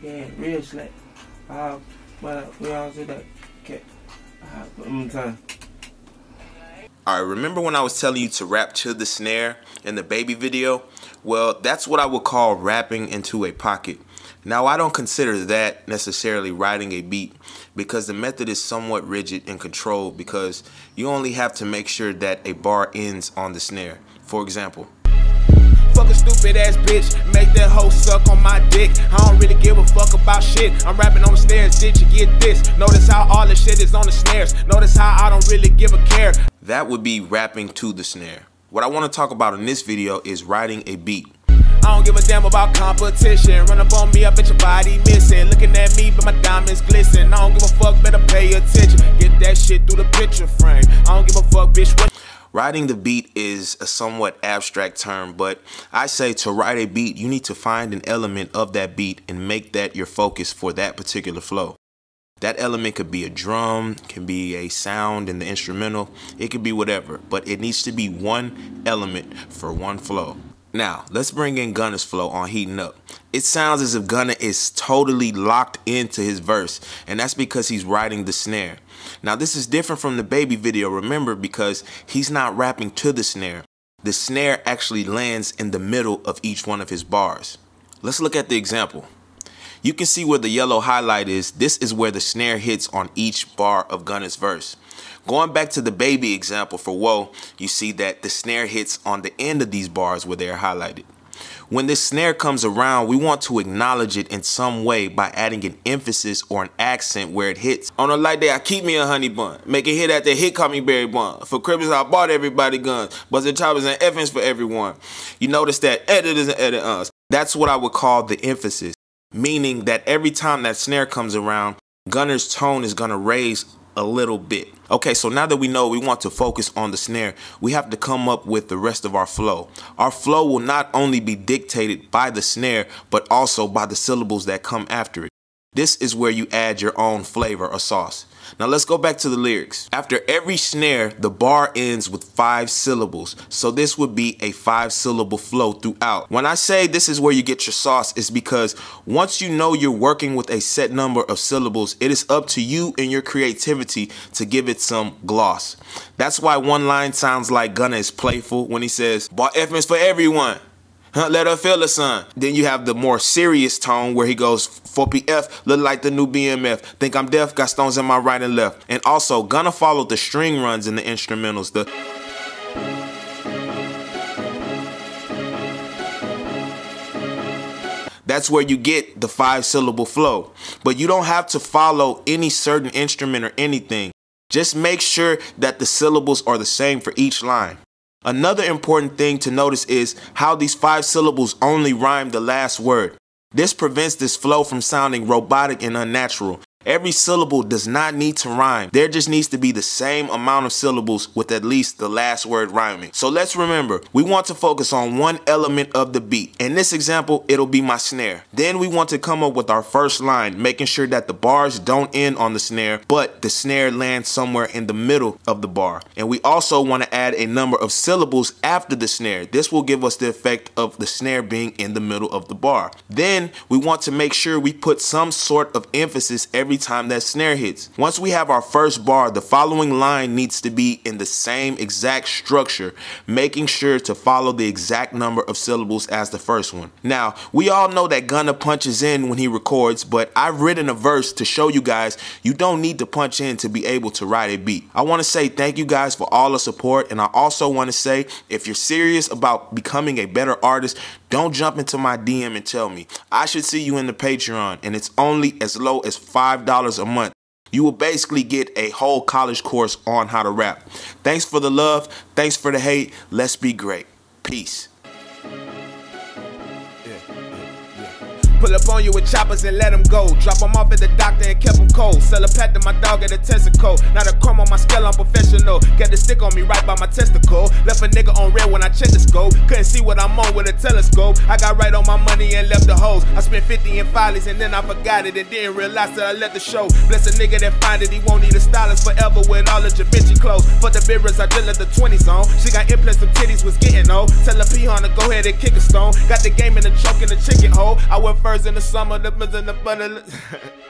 Yeah, real slack. But we all do that. Okay. Time. Alright, remember when I was telling you to rap to the snare in the baby video? Well, that's what I would call rapping into a pocket. Now, I don't consider that necessarily writing a beat because the method is somewhat rigid and controlled because you only have to make sure that a bar ends on the snare. For example, fuck a stupid ass bitch, make that hoe suck on my dick. I don't really give a fuck about shit. I'm rapping on the snares, did you get this? Notice how all the shit is on the snares. Notice how I don't really give a care. That would be rapping to the snare. What I want to talk about in this video is writing a beat. I don't give a damn about competition. Run up on me, I bet your body missing. Looking at me, but my diamonds glisten. I don't give a fuck, better pay attention. Get that shit through the picture frame. I don't give a fuck, bitch. Writing the beat is a somewhat abstract term, but I say to write a beat, you need to find an element of that beat and make that your focus for that particular flow. That element could be a drum, can be a sound in the instrumental, it could be whatever, but it needs to be one element for one flow. Now, let's bring in Gunna's flow on Heating Up. It sounds as if Gunna is totally locked into his verse, and that's because he's writing the snare. Now, this is different from the baby video, remember, because he's not rapping to the snare. The snare actually lands in the middle of each one of his bars. Let's look at the example. You can see where the yellow highlight is. This is where the snare hits on each bar of Gunna's verse. Going back to the baby example for Whoa, you see that the snare hits on the end of these bars where they are highlighted. When this snare comes around, we want to acknowledge it in some way by adding an emphasis or an accent where it hits. On a light day, I keep me a honey bun. Make it hit at the hit, call me berry bun. For Christmas, I bought everybody guns. Busted choppers and effings for everyone. You notice that editors and edit-uns. That's what I would call the emphasis. Meaning that every time that snare comes around, Gunna's tone is gonna raise a little bit. Okay, so now that we know we want to focus on the snare, we have to come up with the rest of our flow. Our flow will not only be dictated by the snare, but also by the syllables that come after it. This is where you add your own flavor or sauce. Now let's go back to the lyrics. After every snare, the bar ends with 5 syllables. So this would be a 5-syllable flow throughout. When I say this is where you get your sauce, it's because once you know you're working with a set number of syllables, it is up to you and your creativity to give it some gloss. That's why one line sounds like Gunna is playful when he says, "Bought effings for everyone. Let her feel the sun." Then you have the more serious tone where he goes, "4PF, look like the new BMF. Think I'm deaf, got stones in my right and left." And also, Gunna followed the string runs in the instrumentals. That's where you get the 5-syllable flow. But you don't have to follow any certain instrument or anything. Just make sure that the syllables are the same for each line. Another important thing to notice is how these 5 syllables only rhyme the last word. This prevents this flow from sounding robotic and unnatural. Every syllable does not need to rhyme. There just needs to be the same amount of syllables with at least the last word rhyming. So let's remember, we want to focus on one element of the beat. In this example, it'll be my snare. Then we want to come up with our first line, making sure that the bars don't end on the snare, but the snare lands somewhere in the middle of the bar. And we also want to add a number of syllables after the snare. This will give us the effect of the snare being in the middle of the bar. Then we want to make sure we put some sort of emphasis every time that snare hits. Once we have our first bar, the following line needs to be in the same exact structure, making sure to follow the exact number of syllables as the first one. Now, we all know that Gunna punches in when he records, but I've written a verse to show you guys you don't need to punch in to be able to write a beat. I want to say thank you guys for all the support, and I also want to say if you're serious about becoming a better artist, don't jump into my DM and tell me. I should see you in the Patreon, and it's only as low as $5 a month. You will basically get a whole college course on how to rap. Thanks for the love. Thanks for the hate. Let's be great. Peace. Pull up on you with choppers and let them go. Drop them off at the doctor and kept them cold. Sell a pack to my dog at a Texaco. Not a crumb on my scale, I'm professional. Kept the stick on me right by my testicle. Left a nigga on red when I checked the scope. Couldn't see what I'm on with a telescope. I got right on my money and left the hoes. I spent 50 in filings and then I forgot it and didn't realize that I left the show. Bless a nigga that find it, he won't need a stylist forever with all the Da Vinci clothes. For the beerers, I just let the 20s on. She got implants, them titties was getting old. Tell a P-Hon to go ahead and kick a stone. Got the game in the choke in the chicken hole. I went first. birds in the summer, the birds in the